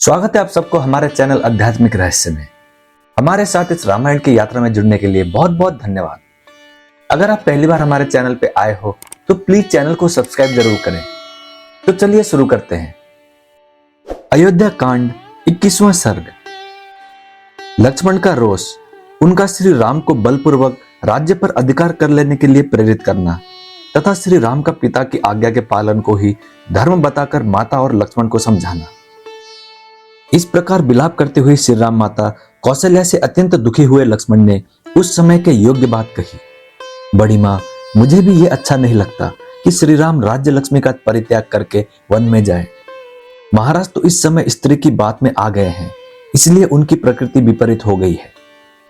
स्वागत है आप सबको हमारे चैनल आध्यात्मिक रहस्य में। हमारे साथ इस रामायण की यात्रा में जुड़ने के लिए बहुत बहुत धन्यवाद। अगर आप पहली बार हमारे चैनल पे आए हो तो प्लीज चैनल को सब्सक्राइब जरूर करें। तो चलिए शुरू करते हैं। अयोध्या कांड 21वां सर्ग। लक्ष्मण का रोष, उनका श्री राम को बलपूर्वक राज्य पर अधिकार कर लेने के लिए प्रेरित करना तथा श्री राम का पिता की आज्ञा के पालन को ही धर्म बताकर माता और लक्ष्मण को समझाना। इस प्रकार विलाप करते हुए श्री राम माता कौशल्या से अत्यंत दुखी हुए लक्ष्मण ने उस समय के योग्य बात कही। बड़ी माँ, मुझे भी ये अच्छा नहीं लगता कि श्री राम राज्य लक्ष्मी का परित्याग करके वन में जाए। महाराज तो इस समय स्त्री की बात में आ गए हैं, इसलिए उनकी प्रकृति विपरीत हो गई है।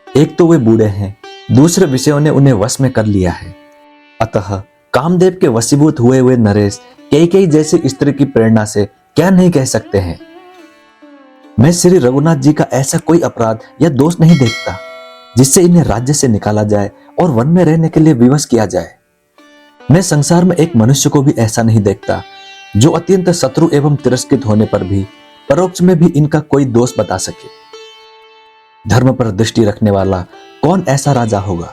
एक तो वे बूढ़े हैं, दूसरे विषयों ने उन्हें वश में कर लिया है। अतः कामदेव के वशीभूत हुए हुए नरेश कैकेयी जैसी स्त्री की प्रेरणा से क्या नहीं कह सकते हैं। मैं श्री रघुनाथ जी का ऐसा कोई अपराध या दोष नहीं देखता जिससे इन्हें राज्य से निकाला जाए और वन में रहने के लिए विवश किया जाए। मैं संसार में एक मनुष्य को भी ऐसा नहीं देखता जो अत्यंत शत्रु एवं तिरस्कृत होने पर भी परोक्ष में भी इनका कोई दोष बता सके। धर्म पर दृष्टि रखने वाला कौन ऐसा राजा होगा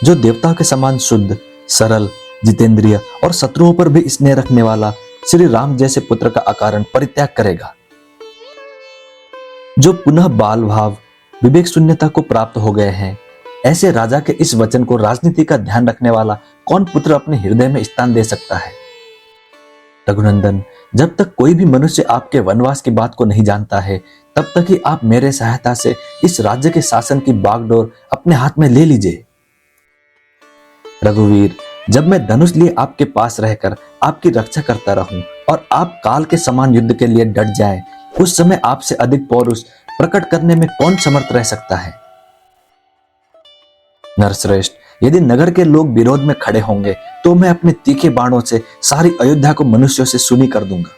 जो देवताओं के समान शुद्ध, सरल, जितेंद्रिय और शत्रुओं पर भी स्नेह रखने वाला श्री राम जैसे पुत्र का अकारण परित्याग करेगा। जो पुनः बाल भाव, विवेक शून्यता को प्राप्त हो गए हैं, ऐसे राजा के इस वचन को राजनीति का ध्यान रखने वाला कौन पुत्र अपने हृदय में स्थान दे सकता है। रघुनंदन, जब तक कोई भी मनुष्य आपके वनवास की बात को नहीं जानता है, तब तक ही आप मेरे सहायता से इस राज्य के शासन की बागडोर अपने हाथ में ले लीजिए। रघुवीर, जब मैं धनुष लिए आपके पास रहकर आपकी रक्षा करता रहूं और आप काल के समान युद्ध के लिए डट जाएं, उस समय आपसे अधिक पौरुष प्रकट करने में कौन समर्थ रह सकता है। नरश्रेष्ठ, यदि नगर के लोग विरोध में खड़े होंगे तो मैं अपने तीखे बाणों से सारी अयोध्या को मनुष्यों से सुनी कर दूंगा।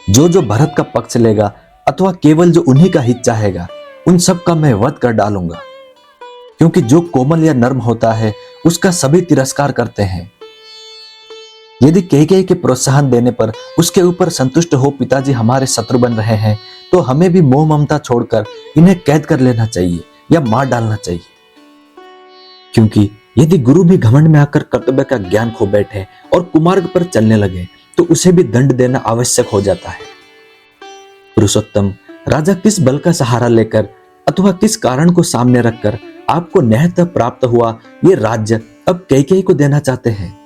जो भरत का पक्ष लेगा अथवा केवल जो उन्हीं का हित चाहेगा, उन सब का मैं वध कर डालूंगा। क्योंकि जो कोमल या नर्म होता है उसका सभी तिरस्कार करते हैं। यदि कैकेयी के प्रोत्साहन देने पर उसके ऊपर संतुष्ट हो पिताजी हमारे शत्रु बन रहे हैं, तो हमें भी मोह ममता छोड़कर इन्हें कैद कर लेना चाहिए या मार डालना चाहिए। क्योंकि यदि गुरु भी घमंड में आकर कर्तव्य का ज्ञान खो बैठे और कुमार्ग पर चलने लगे तो उसे भी दंड देना आवश्यक हो जाता है। पुरुषोत्तम, राजा किस बल का सहारा लेकर अथवा किस कारण को सामने रखकर आपको न्यायतः प्राप्त हुआ ये राज्य अब कैकेयी को देना चाहते हैं।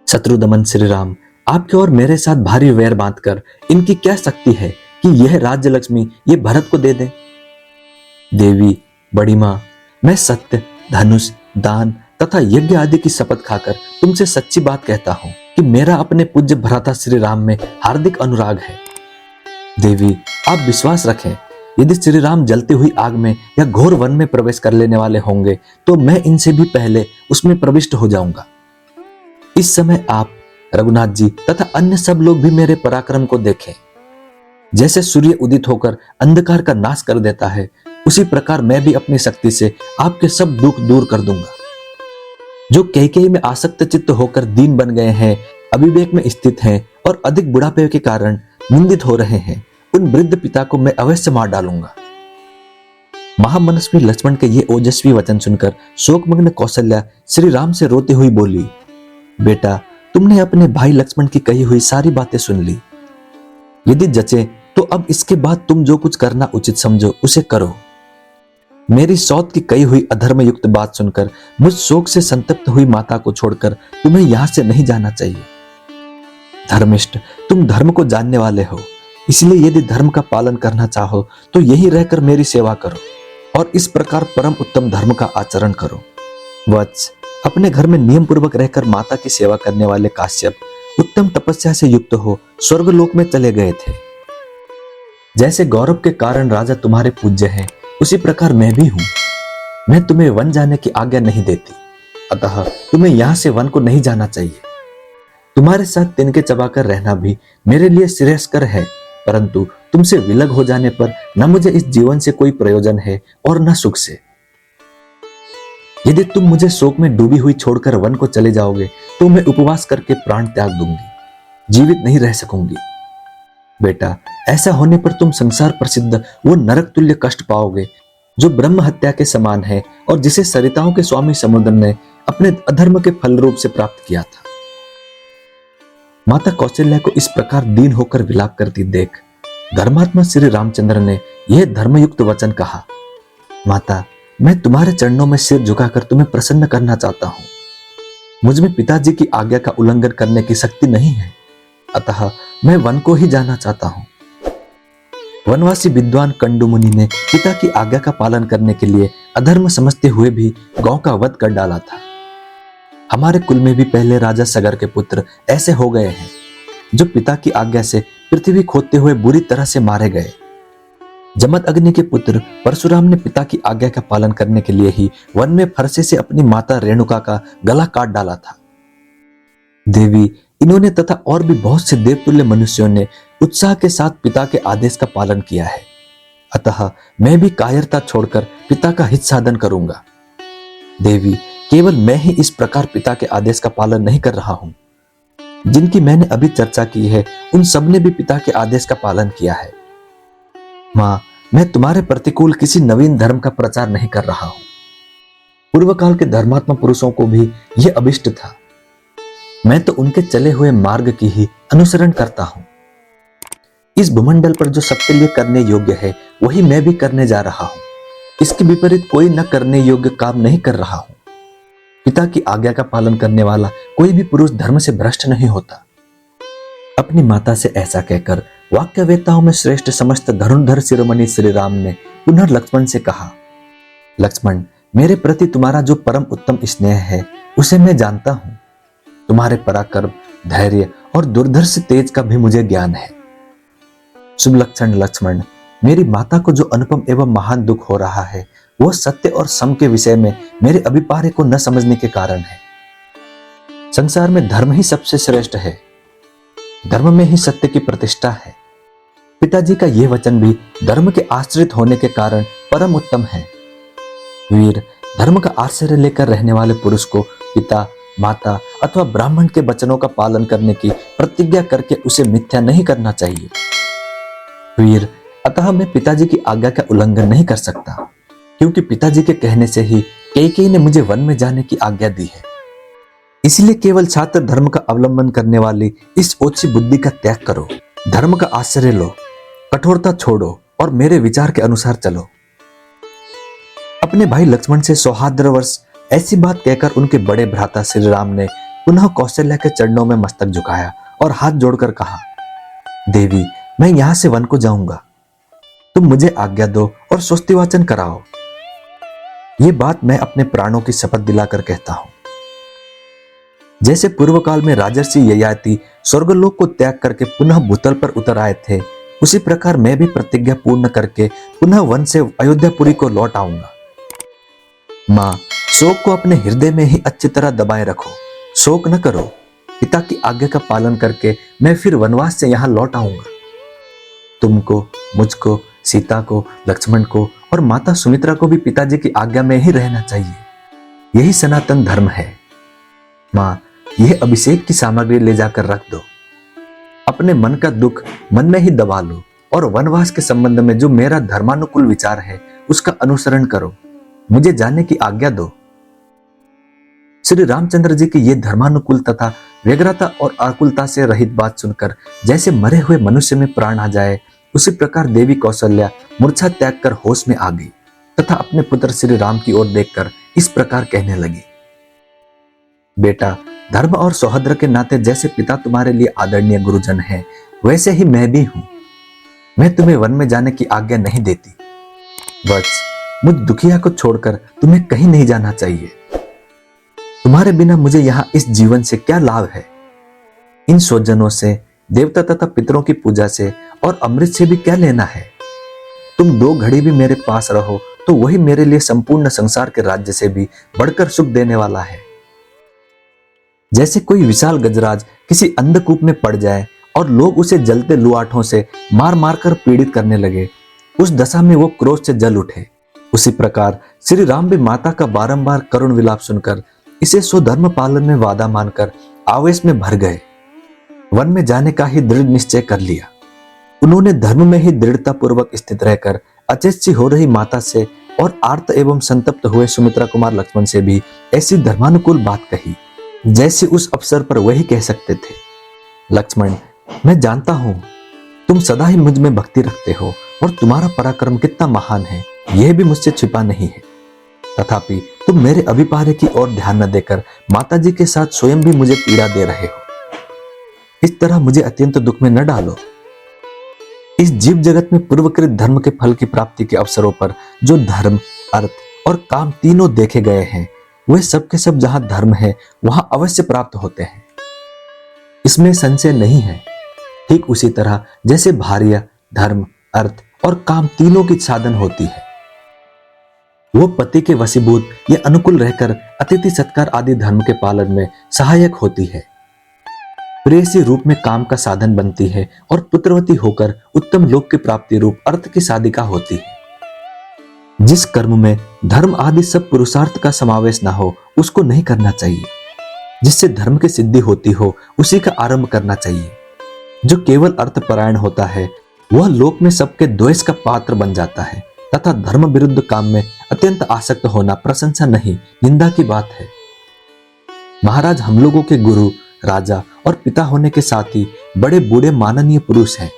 शत्रुदमन श्री राम आपके और मेरे साथ भारी वैर बांधकर इनकी क्या शक्ति है कि यह राज्य लक्ष्मी ये भरत को दे दे। देवी, बड़ी माँ, मैं सत्य, धनुष, दान तथा यज्ञ आदि की शपथ खाकर तुमसे सच्ची बात कहता हूँ कि मेरा अपने पूज्य भ्राता श्री राम में हार्दिक अनुराग है। देवी, आप विश्वास रखें, यदि श्री राम जलती हुई आग में या घोर वन में प्रवेश कर लेने वाले होंगे तो मैं इनसे भी पहले उसमें प्रविष्ट हो जाऊंगा। इस समय आप, रघुनाथ जी तथा अन्य सब लोग भी मेरे पराक्रम को देखें। जैसे सूर्य उदित होकर अंधकार का नाश कर देता है, उसी प्रकार मैं भी अपनी शक्ति से आपके सब दुख दूर कर दूंगा। जो कैकेयी में आसक्त चित्त होकर दीन बन गए हैं, अविवेक में स्थित हैं और अधिक बुढ़ापे के कारण निंदित हो रहे हैं, उन वृद्ध पिता को मैं अवश्य मार डालूंगा। महामनस्वी लक्ष्मण के ये ओजस्वी वचन सुनकर शोकमग्न कौशल्या श्री राम से रोती हुई बोली, बेटा, तुमने अपने भाई लक्ष्मण की कही हुई सारी बातें सुन ली। यदि जचे तो अब इसके बाद तुम जो कुछ करना उचित समझो उसे करो। मेरी सौत की कही हुई अधर्म युक्त बात सुनकर मुझ शोक से संतप्त हुई माता को छोड़कर तुम्हें यहां से नहीं जाना चाहिए। धर्मिष्ठ, तुम धर्म को जानने वाले हो, इसलिए यदि धर्म का पालन करना चाहो तो यहीं रहकर मेरी सेवा करो और इस प्रकार परम उत्तम धर्म का आचरण करो। वत्स, अपने घर में नियम पूर्वक रहकर माता की सेवा करने वाले काश्यप उत्तम तपस्या से युक्त हो स्वर्गलोक में चले गए थे। जैसे गौरव के कारण राजा तुम्हारे पूज्य हैं, उसी प्रकार मैं भी हूं। मैं तुम्हें वन जाने की आज्ञा नहीं देती, अतः तुम्हें यहां से वन को नहीं जाना चाहिए। तुम्हारे साथ तिनके चबाकर रहना भी मेरे लिए श्रेयस्कर है, परंतु तुमसे विलग हो जाने पर न मुझे इस जीवन से कोई प्रयोजन है और न सुख से। यदि तुम मुझे शोक में डूबी हुई छोड़कर वन को चले जाओगे तो मैं उपवास करके प्राण त्याग दूंगी, जीवित नहीं रह सकूंगी। बेटा, ऐसा होने पर तुम संसार प्रसिद्ध वो नरक तुल्य कष्ट पाओगे जो ब्रह्म हत्या के समान है और जिसे सरिताओं के स्वामी समुद्र ने अपने अधर्म के फल रूप से प्राप्त किया था। माता कौशल्या को इस प्रकार दीन होकर विलाप करती देख धर्मात्मा श्री रामचंद्र ने यह धर्मयुक्त वचन कहा, माता, मैं तुम्हारे चरणों में सिर झुकाकर तुम्हें प्रसन्न करना चाहता हूं। मुझ में पिताजी की आज्ञा का उल्लंघन करने की शक्ति नहीं है, अतः मैं वन को ही जाना चाहता हूं। वनवासी विद्वान कंडु मुनि ने पिता की आज्ञा का पालन करने के लिए अधर्म समझते हुए भी गौ का वध कर डाला था। हमारे कुल में भी पहले राजा सगर के पुत्र ऐसे हो गए हैं जो पिता की आज्ञा से पृथ्वी खोदते हुए बुरी तरह से मारे गए। जमद अग्नि के पुत्र परशुराम ने पिता की आज्ञा का पालन करने के लिए ही वन में फरसे से अपनी माता रेणुका का गला काट डाला था। देवी, इन्होंने तथा और भी बहुत से देवतुल्य मनुष्यों ने उत्साह के साथ पिता के आदेश का पालन किया है, अतः मैं भी कायरता छोड़कर पिता का हित साधन करूंगा। देवी, केवल मैं ही इस प्रकार पिता के आदेश का पालन नहीं कर रहा हूं। जिनकी मैंने अभी चर्चा की है उन सब ने भी पिता के आदेश का पालन किया है। मां, मैं तुम्हारे प्रतिकूल किसी नवीन धर्म का प्रचार नहीं कर रहा हूं। पूर्व काल के धर्मात्मा पुरुषों को भी यह अभिष्ट था। मैं तो उनके चले हुए मार्ग की ही अनुसरण करता हूं। इस भूमंडल पर जो सबके लिए करने योग्य है वही मैं भी करने जा रहा हूं। इसके विपरीत कोई न करने योग्य काम नहीं कर रहा हूं। पिता की आज्ञा का पालन करने वाला कोई भी पुरुष धर्म से भ्रष्ट नहीं होता। अपनी माता से ऐसा कहकर वाक्यवेताओं में श्रेष्ठ समस्त धनुर्धर शिरोमणि श्री राम ने पुनः लक्ष्मण से कहा, लक्ष्मण, मेरे प्रति तुम्हारा जो परम उत्तम स्नेह है उसे मैं जानता हूं। तुम्हारे पराक्रम, धैर्य और दुर्धर्ष तेज का भी मुझे ज्ञान है। शुभ लक्षण लक्ष्मण, मेरी माता को जो अनुपम एवं महान दुख हो रहा है वो सत्य और सम के विषय में मेरे अभिप्राय को न समझने के कारण है। संसार में धर्म ही सबसे श्रेष्ठ है। धर्म में ही सत्य की प्रतिष्ठा है। पिताजी का यह वचन भी धर्म के आश्रित होने के कारण परम उत्तम है। वीर, धर्म का आश्रय लेकर रहने वाले पुरुष को पिता, माता अथवा ब्राह्मण के वचनों का पालन करने की प्रतिज्ञा करके उसे मिथ्या नहीं करना चाहिए। वीर, अतः मैं पिताजी की आज्ञा का उल्लंघन नहीं कर सकता, क्योंकि पिताजी के कहने से ही कैकेयी ने मुझे वन में जाने की आज्ञा दी है। इसलिए केवल छात्र धर्म का अवलंबन करने वाली इस ओछी बुद्धि का त्याग करो। धर्म का आश्रय लो, कठोरता छोड़ो और मेरे विचार के अनुसार चलो। अपने भाई लक्ष्मण से सौहार्दवश ऐसी बात कहकर उनके बड़े भ्राता श्री राम ने पुनः कौशल्या के चरणों में मस्तक झुकाया और हाथ जोड़कर कहा, देवी, मैं यहां से वन को जाऊंगा। तुम मुझे आज्ञा दो और स्वस्तिवाचन कराओ। ये बात मैं अपने प्राणों की शपथ दिलाकर कहता हूं। जैसे पूर्व काल में राजर्षि ययाति स्वर्गलोक को त्याग करके पुनः भूतल पर उतर आए थे, उसी प्रकार मैं भी प्रतिज्ञा पूर्ण करके पुनः वन से अयोध्यापुरी को लौट आऊंगा। मां, शोक को अपने हृदय में ही अच्छी तरह दबाए रखो। शोक न करो। पिता की आज्ञा का पालन करके मैं फिर वनवास से यहां लौट आऊंगा। तुमको, मुझको, सीता को, लक्ष्मण को और माता सुमित्रा को भी पिताजी की आज्ञा में ही रहना चाहिए। यही सनातन धर्म है। मां, यह अभिषेक की सामग्री ले जाकर रख दो। अपने मन का दुख मन में ही दबा लो और वनवास के संबंध में जो मेरा धर्मानुकूल विचार है उसका अनुसरण करो। मुझे जाने की आज्ञा दो। श्री रामचंद्र जी की यह धर्मानुकूल तथा व्यग्रता और आकुलता से रहित बात सुनकर जैसे मरे हुए मनुष्य में प्राण आ जाए, उसी प्रकार देवी कौशल्या मूर्छा त्याग कर होश में आ गई तथा अपने पुत्र श्री राम की ओर देखकर इस प्रकार कहने लगी, बेटा, धर्म और सौहार्द के नाते जैसे पिता तुम्हारे लिए आदरणीय गुरुजन है, वैसे ही मैं भी हूं। मैं तुम्हें वन में जाने की आज्ञा नहीं देती। वत्स, मुझ दुखिया को छोड़कर तुम्हें कहीं नहीं जाना चाहिए। तुम्हारे बिना मुझे यहां इस जीवन से क्या लाभ है? इन स्वजनों से, देवता तथा पितरों की पूजा से और अमृत से भी क्या लेना है? तुम 2 घड़ी भी मेरे पास रहो तो वही मेरे लिए संपूर्ण संसार के राज्य से भी बढ़कर सुख देने वाला है। जैसे कोई विशाल गजराज किसी अंधकूप में पड़ जाए और लोग उसे जलते लुआठों से मार मार कर पीड़ित करने लगे, उस दशा में वो क्रोध से जल उठे, उसी प्रकार श्री राम भी माता का बारंबार करुण विलाप सुनकर इसे स्वधर्म पालन में वादा मानकर आवेश में भर गए। वन में जाने का ही दृढ़ निश्चय कर लिया। उन्होंने धर्म में ही दृढ़ता पूर्वक स्थित रहकर अचेत सी हो रही माता से और आर्त एवं संतप्त हुए सुमित्रा कुमार लक्ष्मण से भी ऐसी धर्मानुकूल बात कही जैसे उस अवसर पर वही कह सकते थे, लक्ष्मण, मैं जानता हूं तुम सदा ही मुझ में भक्ति रखते हो और तुम्हारा पराक्रम कितना महान है यह भी मुझसे छिपा नहीं है। तथापि तुम मेरे अभिप्राय की ओर ध्यान न देकर माताजी के साथ स्वयं भी मुझे पीड़ा दे रहे हो। इस तरह मुझे अत्यंत दुख में न डालो। इस जीव जगत में पूर्वकृत धर्म के फल की प्राप्ति के अवसरों पर जो धर्म, अर्थ और काम तीनों देखे गए हैं वे सब के सब जहां धर्म है वहां अवश्य प्राप्त होते हैं, इसमें संशय नहीं है। ठीक उसी तरह जैसे भार्या, धर्म, अर्थ और काम तीनों की साधन होती है, वो पति के वशीभूत या अनुकूल रहकर अतिथि सत्कार आदि धर्म के पालन में सहायक होती है। प्रेयसी रूप में काम का साधन बनती है और पुत्रवती होकर उत्तम लोक की प्राप्ति रूप अर्थ की साधिका होती है। जिस कर्म में धर्म आदि सब पुरुषार्थ का समावेश ना हो उसको नहीं करना चाहिए। जिससे धर्म की सिद्धि होती हो उसी का आरंभ करना चाहिए। जो केवल अर्थपरायण होता है वह लोक में सबके द्वेष का पात्र बन जाता है तथा धर्म विरुद्ध काम में अत्यंत आसक्त होना प्रशंसा नहीं, निंदा की बात है। महाराज हम लोगों के गुरु, राजा और पिता होने के साथ ही बड़े बूढ़े माननीय पुरुष हैं।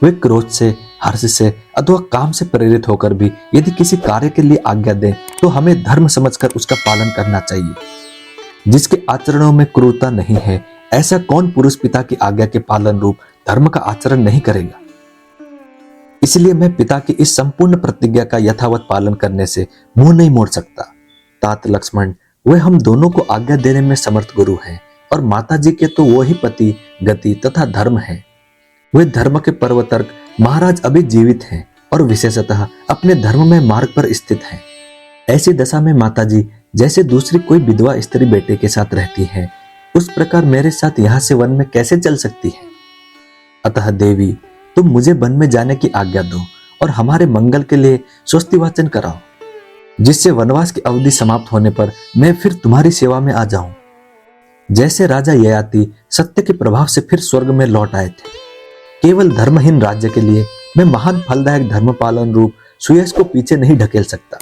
वे क्रोध से, हर्ष से अथवा काम से प्रेरित होकर भी यदि किसी कार्य के लिए आज्ञा दें तो हमें धर्म समझकर उसका पालन करना चाहिए। जिसके आचरणों में क्रूरता नहीं है ऐसा कौन पुरुष पिता की आज्ञा के पालन रूप धर्म का आचरण नहीं करेगा। इसलिए मैं पिता की इस संपूर्ण प्रतिज्ञा का यथावत पालन करने से मुंह नहीं मोड़ सकता। तात लक्ष्मण, वे हम दोनों को आज्ञा देने में समर्थ गुरु हैं और माताजी के तो वो ही पति, गति तथा धर्म है। वे धर्म के पर्वतर्क महाराज अभी जीवित हैं और विशेषतः अपने धर्म में मार्ग पर स्थित हैं। ऐसी दशा में माताजी जैसे दूसरी कोई विधवा स्त्री बेटे के साथ रहती है उस प्रकार मेरे साथ यहाँ से वन में कैसे चल सकती है। अतः देवी, तुम मुझे वन में जाने की आज्ञा दो और हमारे मंगल के लिए स्वस्ति वाचन कराओ, जिससे वनवास की अवधि समाप्त होने पर मैं फिर तुम्हारी सेवा में आ जाऊं। जैसे राजा ययाति सत्य के प्रभाव से फिर स्वर्ग में लौट आए थे, केवल धर्महीन राज्य के लिए मैं महान फलदायक धर्म पालन रूप सुयश को पीछे नहीं ढकेल सकता।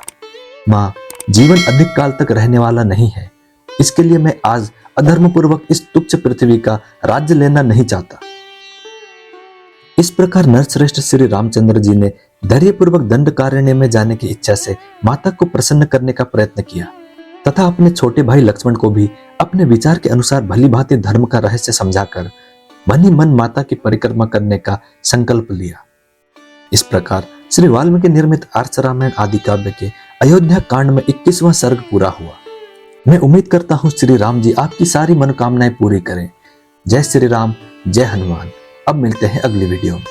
माँ, जीवन अधिक काल तक रहने वाला नहीं है, इसके लिए मैं आज अधर्म पूर्वक इस तुच्छ पृथ्वी का राज्य लेना नहीं चाहता। इस प्रकार नरश्रेष्ठ श्री रामचंद्र जी ने धैर्यपूर्वक दंडकारण्य में जाने की इच्छा से माता को प्रसन्न करने का प्रयत्न किया तथा अपने छोटे भाई लक्ष्मण को भी अपने विचार के अनुसार भली भांति धर्म का रहस्य समझाकर मन ही मन माता की परिक्रमा करने का संकल्प लिया। इस प्रकार श्री वाल्मीकि निर्मित आर्ष रामायण आदि काव्य के अयोध्या कांड में 21वां सर्ग पूरा हुआ। मैं उम्मीद करता हूँ श्री राम जी आपकी सारी मनोकामनाएं पूरी करें। जय श्री राम, जय हनुमान। अब मिलते हैं अगली वीडियो में।